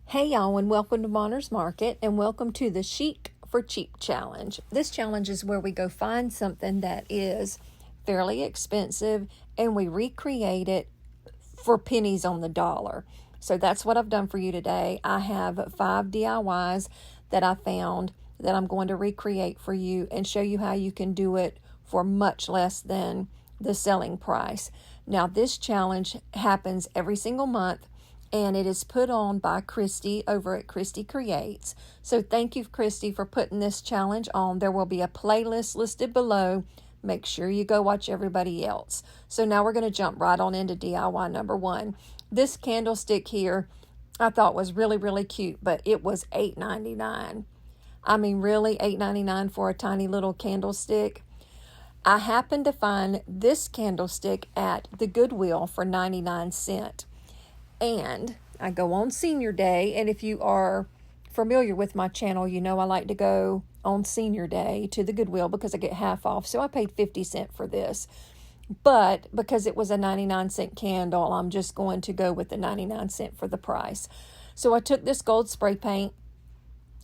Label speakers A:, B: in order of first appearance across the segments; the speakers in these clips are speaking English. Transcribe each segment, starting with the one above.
A: Hey y'all, and welcome to Monner's Market, and welcome to the Chic for Cheap challenge. This challenge is where we go find something that is fairly expensive and we recreate it for pennies on the dollar. So that's what I've done for you today. I have 5 DIYs that I found that I'm going to recreate for you and show you how you can do it for much less than the selling price. Now, this challenge happens every single month, and it is put on by Christi over at Christi Creates. So thank you, Christi, for putting this challenge on. There will be a playlist listed below. Make sure you go watch everybody else. So now we're going to jump right on into DIY number 1. This candlestick here I thought was really, really cute, but it was $8.99. I mean, really, $8.99 for a tiny little candlestick. I happened to find this candlestick at the Goodwill for 99¢. And I go on Senior Day, and if you are familiar with my channel, you know I like to go on Senior Day to the Goodwill because I get half off. So I paid 50¢ for this. But because it was a 99¢ candle, I'm just going to go with the 99¢ for the price. So I took this gold spray paint,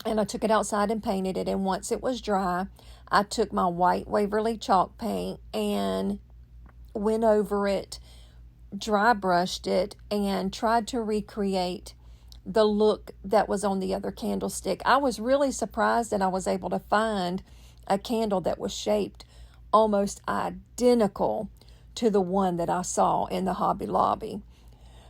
A: and I took it outside and painted it. And once it was dry, I took my white Waverly chalk paint and went over it, dry brushed it, and tried to recreate the look that was on the other candlestick. I was really surprised that I was able to find a candle that was shaped almost identical to the one that I saw in the Hobby Lobby.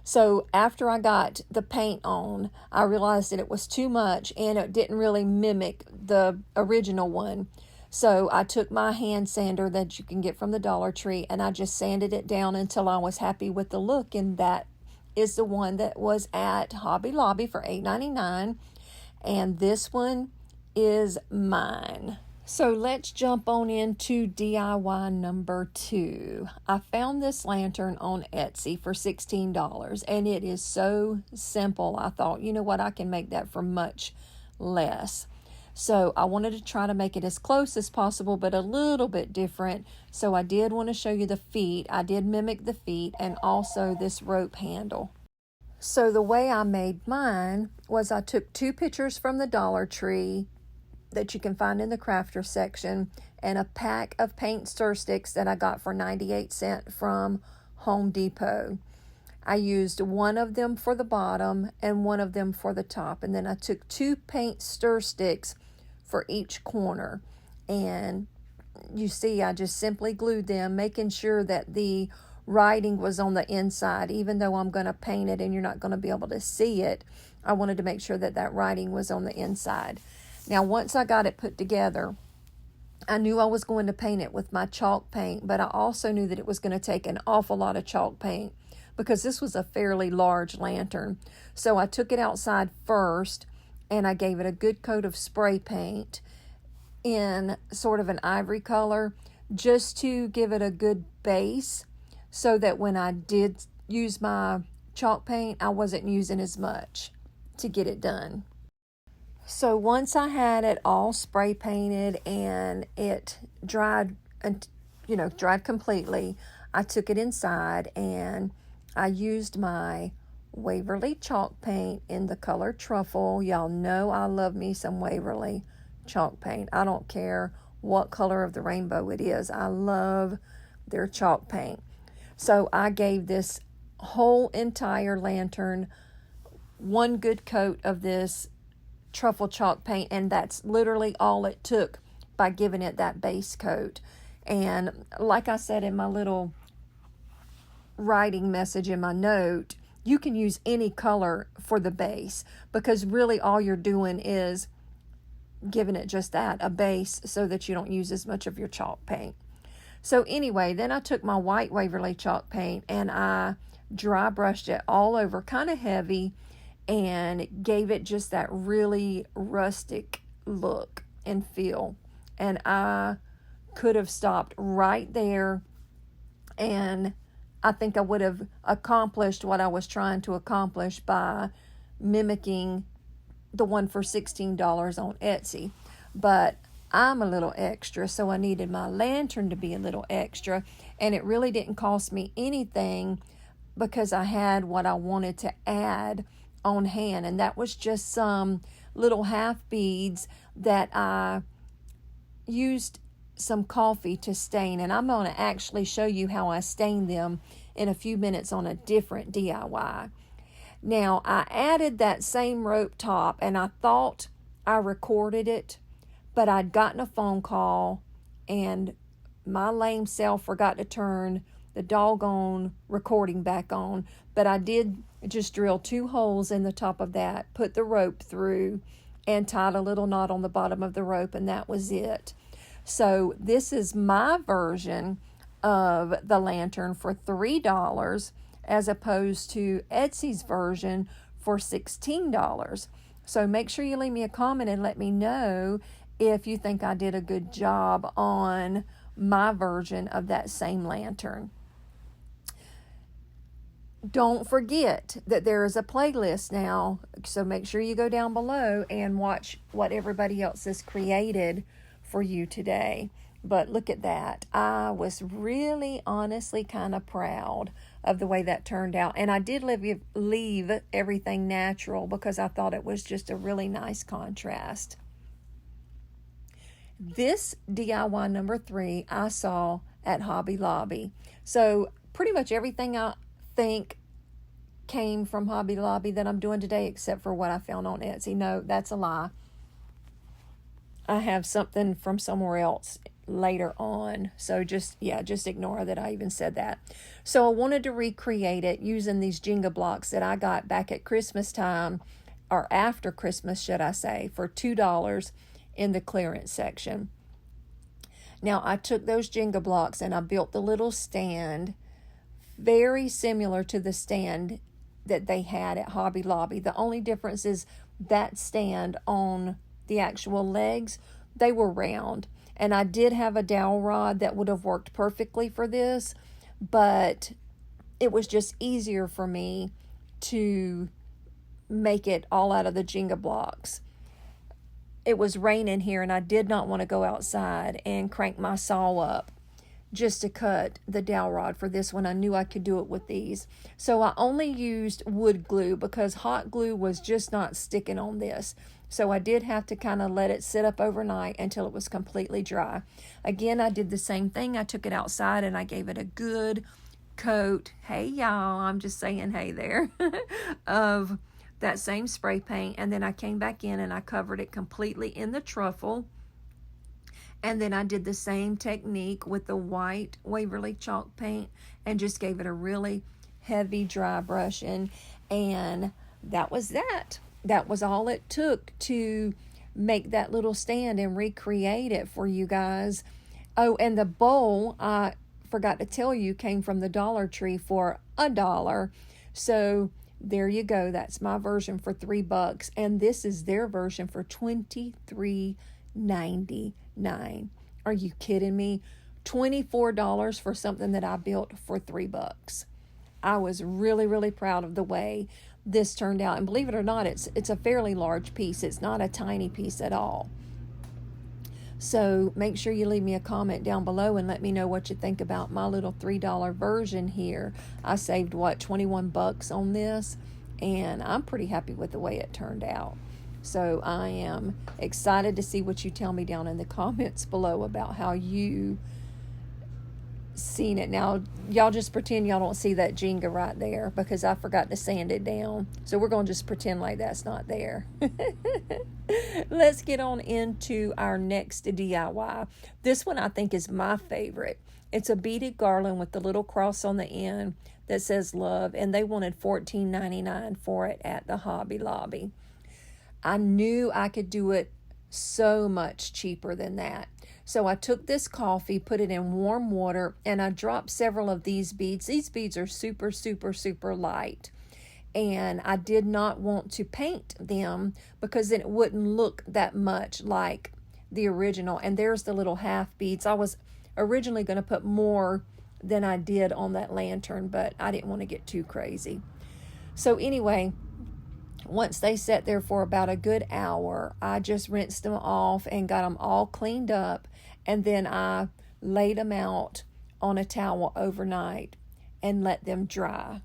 A: So after I got the paint on, I realized that it was too much and it didn't really mimic the original one. So I took my hand sander that you can get from the Dollar Tree, and I just sanded it down until I was happy with the look. And that is the one that was at Hobby Lobby for $8.99. And this one is mine. So let's jump on into DIY number 2. I found this lantern on Etsy for $16, and it is so simple. I thought, you know what, I can make that for much less. So I wanted to try to make it as close as possible, but a little bit different. So I did want to show you the feet. I did mimic the feet and also this rope handle. So the way I made mine was I took 2 pictures from the Dollar Tree that you can find in the crafter section, and a pack of paint stir sticks that I got for 98¢ from Home Depot. I used one of them for the bottom and one of them for the top, and then I took 2 paint stir sticks for each corner, and you see I just simply glued them, making sure that the writing was on the inside. Even though I'm going to paint it and you're not going to be able to see it, I wanted to make sure that that writing was on the inside. Now once I got it put together, I knew I was going to paint it with my chalk paint, but I also knew that it was going to take an awful lot of chalk paint because this was a fairly large lantern. So I took it outside first, and I gave it a good coat of spray paint in sort of an ivory color, just to give it a good base, so that when I did use my chalk paint, I wasn't using as much to get it done. So once I had it all spray painted and it dried, and dried completely, I took it inside and I used my Waverly chalk paint in the color Truffle. Y'all know I love me some Waverly chalk paint. I don't care what color of the rainbow it is. I love their chalk paint. So I gave this whole entire lantern one good coat of this Truffle chalk paint, and that's literally all it took by giving it that base coat. And like I said in my little writing message in my note, you can use any color for the base, because really all you're doing is giving it just that, a base, so that you don't use as much of your chalk paint. So anyway, then I took my white Waverly chalk paint and I dry brushed it all over, kind of heavy, and gave it just that really rustic look and feel. And I could have stopped right there, and I think I would have accomplished what I was trying to accomplish by mimicking the one for $16 on Etsy. But I'm a little extra, so I needed my lantern to be a little extra, and it really didn't cost me anything because I had what I wanted to add on hand, and that was just some little half beads that I used some coffee to stain, and I'm going to actually show you how I stain them in a few minutes on a different DIY. Now, I added that same rope top, and I thought I recorded it, but I'd gotten a phone call, and my lame self forgot to turn the doggone recording back on. But I did just drill 2 holes in the top of that, put the rope through, and tied a little knot on the bottom of the rope, and that was it. So this is my version of the lantern for $3 as opposed to Etsy's version for $16. So make sure you leave me a comment and let me know if you think I did a good job on my version of that same lantern. Don't forget that there is a playlist now, so make sure you go down below and watch what everybody else has created for you today. But look at that. I was really honestly kind of proud of the way that turned out. And I did leave everything natural because I thought it was just a really nice contrast. This DIY number 3 I saw at Hobby Lobby. So pretty much everything I think came from Hobby Lobby that I'm doing today, except for what I found on Etsy. No, that's a lie. I have something from somewhere else later on. So just ignore that I even said that. So I wanted to recreate it using these Jenga blocks that I got back at Christmas time, or after Christmas, should I say, for $2 in the clearance section. Now I took those Jenga blocks and I built the little stand very similar to the stand that they had at Hobby Lobby. The only difference is that stand on the actual legs, they were round. And I did have a dowel rod that would have worked perfectly for this, but it was just easier for me to make it all out of the Jenga blocks. It was raining here and I did not want to go outside and crank my saw up just to cut the dowel rod for this one. I knew I could do it with these. So I only used wood glue because hot glue was just not sticking on this. So I did have to kind of let it sit up overnight until it was completely dry. Again, I did the same thing. I took it outside and I gave it a good coat. Hey y'all, I'm just saying hey there. Of that same spray paint. And then I came back in and I covered it completely in the truffle. And then I did the same technique with the white Waverly chalk paint and just gave it a really heavy dry brushing. And that was that. That was all it took to make that little stand and recreate it for you guys. Oh, and the bowl, I forgot to tell you, came from the Dollar Tree for $1. So there you go. That's my version for $3. And this is their version for $23.99. Are you kidding me? $24 for something that I built for $3. I was really, really proud of the way this turned out. And believe it or not, it's a fairly large piece. It's not a tiny piece at all. So make sure you leave me a comment down below and let me know what you think about my little $3 version here. I saved, what, 21 bucks on this, and I'm pretty happy with the way it turned out. So I am excited to see what you tell me down in the comments below about how you seen it. Now, y'all just pretend y'all don't see that Jenga right there because I forgot to sand it down. So we're going to just pretend like that's not there. Let's get on into our next DIY. This one I think is my favorite. It's a beaded garland with the little cross on the end that says love, and they wanted $14.99 for it at the Hobby Lobby. I knew I could do it so much cheaper than that. So I took this coffee, put it in warm water, and I dropped several of these beads. These beads are super, super, super light. And I did not want to paint them because then it wouldn't look that much like the original. And there's the little half beads. I was originally going to put more than I did on that lantern, but I didn't want to get too crazy. So anyway, once they sat there for about a good hour, I just rinsed them off and got them all cleaned up. And then I laid them out on a towel overnight and let them dry.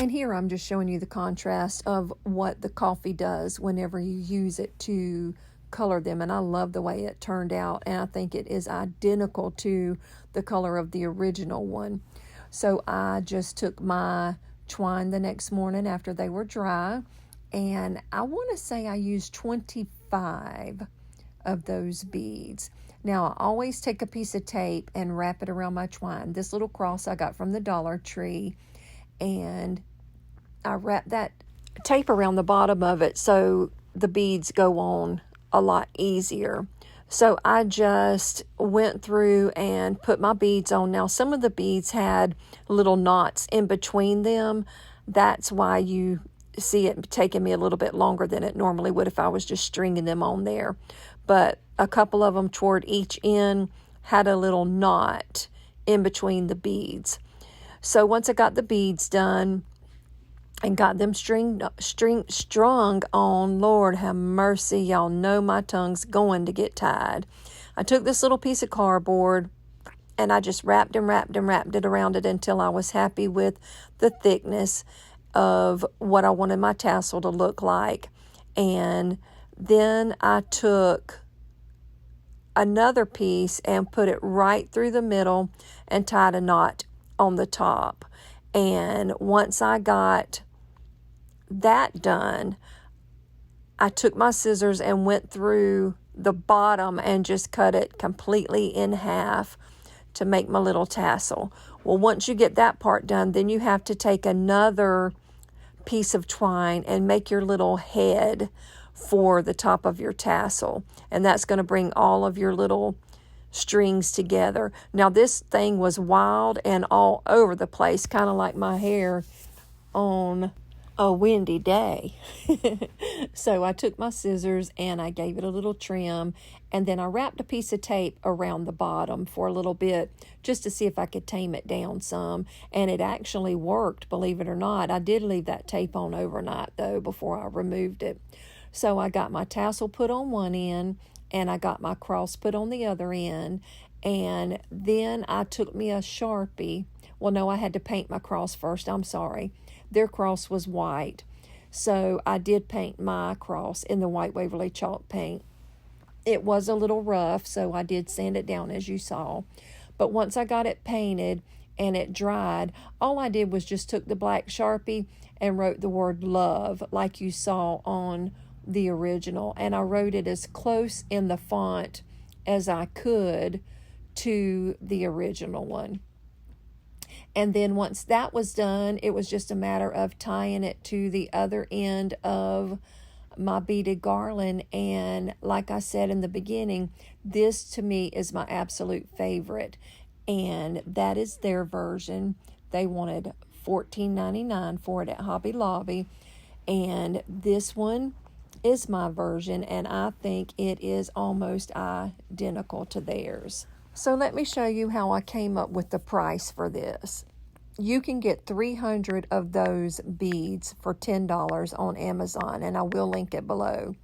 A: And here I'm just showing you the contrast of what the coffee does whenever you use it to color them. And I love the way it turned out. And I think it is identical to the color of the original one. So I just took my twine the next morning after they were dry. And I want to say I used 25 of those beads. Now I always take a piece of tape and wrap it around my twine. This little cross I got from the Dollar Tree. And I wrap that tape around the bottom of it so the beads go on a lot easier. So I just went through and put my beads on. Now some of the beads had little knots in between them. That's why you see it taking me a little bit longer than it normally would if I was just stringing them on there. But a couple of them toward each end had a little knot in between the beads. So once I got the beads done and got them strung on, Lord have mercy, y'all know my tongue's going to get tied. I took this little piece of cardboard and I just wrapped it around it until I was happy with the thickness of what I wanted my tassel to look like. And then I took another piece and put it right through the middle and tied a knot on the top. And once I got that done, I took my scissors and went through the bottom and just cut it completely in half to make my little tassel. Well, once you get that part done, then you have to take another piece of twine and make your little head for the top of your tassel. And that's going to bring all of your little strings together. Now this thing was wild and all over the place, kind of like my hair on a windy day. So I took my scissors and I gave it a little trim, and then I wrapped a piece of tape around the bottom for a little bit just to see if I could tame it down some, and it actually worked, believe it or not. I did leave that tape on overnight though before I removed it. So I got my tassel put on one end and I got my cross put on the other end, and then I took me a Sharpie. Well, no, I had to paint my cross first. I'm sorry. Their cross was white. So I did paint my cross in the white Waverly chalk paint. It was a little rough, so I did sand it down as you saw. But once I got it painted and it dried, all I did was just took the black Sharpie and wrote the word love like you saw on the original, and I wrote it as close in the font as I could to the original one. And then once that was done, it was just a matter of tying it to the other end of my beaded garland. And like I said in the beginning, this to me is my absolute favorite, and that is their version. They wanted $14.99 for it at Hobby Lobby, and this one is my version, and I think it is almost identical to theirs. So let me show you how I came up with the price for this. You can get 300 of those beads for $10 on Amazon, and I will link it below.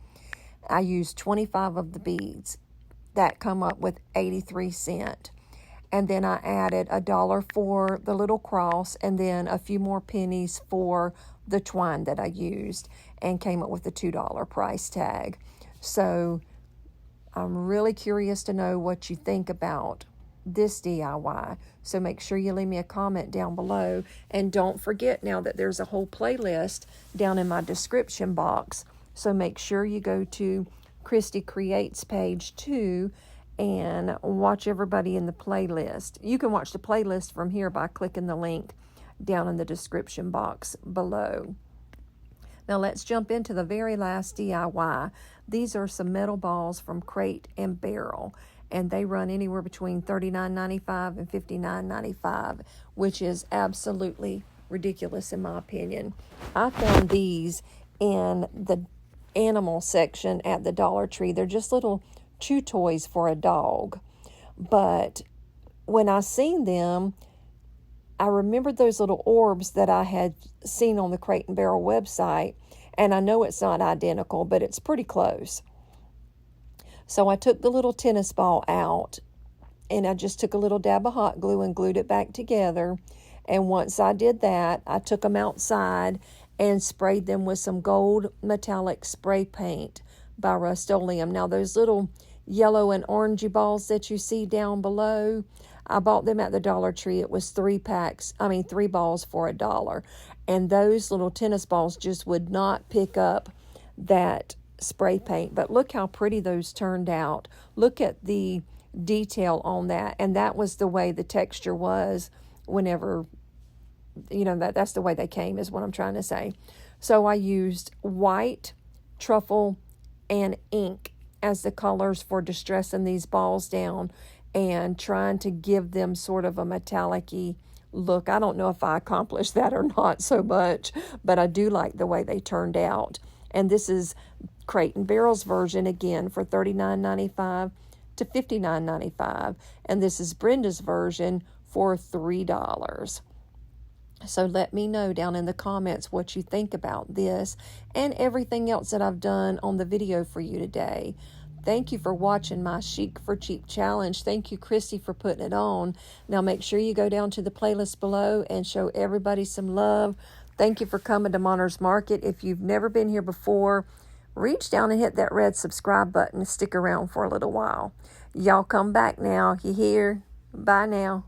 A: I used 25 of the beads. That come up with 83 cents. And then I added $1 for the little cross, and then a few more pennies for the twine that I used, and came up with the $2 price tag. So I'm really curious to know what you think about this DIY. So make sure you leave me a comment down below. And don't forget now that there's a whole playlist down in my description box. So make sure you go to Christi Creates page 2 and watch everybody in the playlist. You can watch the playlist from here by clicking the link down in the description box below. Now let's jump into the very last DIY. These are some metal balls from Crate and Barrel, and they run anywhere between $39.95 and $59.95, which is absolutely ridiculous in my opinion. I found these in the animal section at the Dollar Tree. They're just little chew toys for a dog. But when I seen them, I remembered those little orbs that I had seen on the Crate and Barrel website, and I know it's not identical, but it's pretty close. So I took the little tennis ball out, and I just took a little dab of hot glue and glued it back together, And once I did that, I took them outside and sprayed them with some gold metallic spray paint by Rust-Oleum. Now, those little yellow and orangey balls that you see down below, I bought them at the Dollar Tree. It was 3 balls for $1. And those little tennis balls just would not pick up that spray paint. But look how pretty those turned out. Look at the detail on that. And that was the way the texture was whenever, that's the way they came, is what I'm trying to say. So I used white, truffle, and ink as the colors for distressing these balls down and trying to give them sort of a metallic-y look. I don't know if I accomplished that or not so much, but I do like the way they turned out. And this is Crate and Barrel's version, again, for $39.95 to $59.95. And this is Brenda's version for $3. So let me know down in the comments what you think about this and everything else that I've done on the video for you today. Thank you for watching my Chic for Cheap challenge. Thank you, Christi, for putting it on. Now make sure you go down to the playlist below and show everybody some love. Thank you for coming to Monner's Market. If you've never been here before, reach down and hit that red subscribe button and stick around for a little while. Y'all come back now. You hear? Bye now.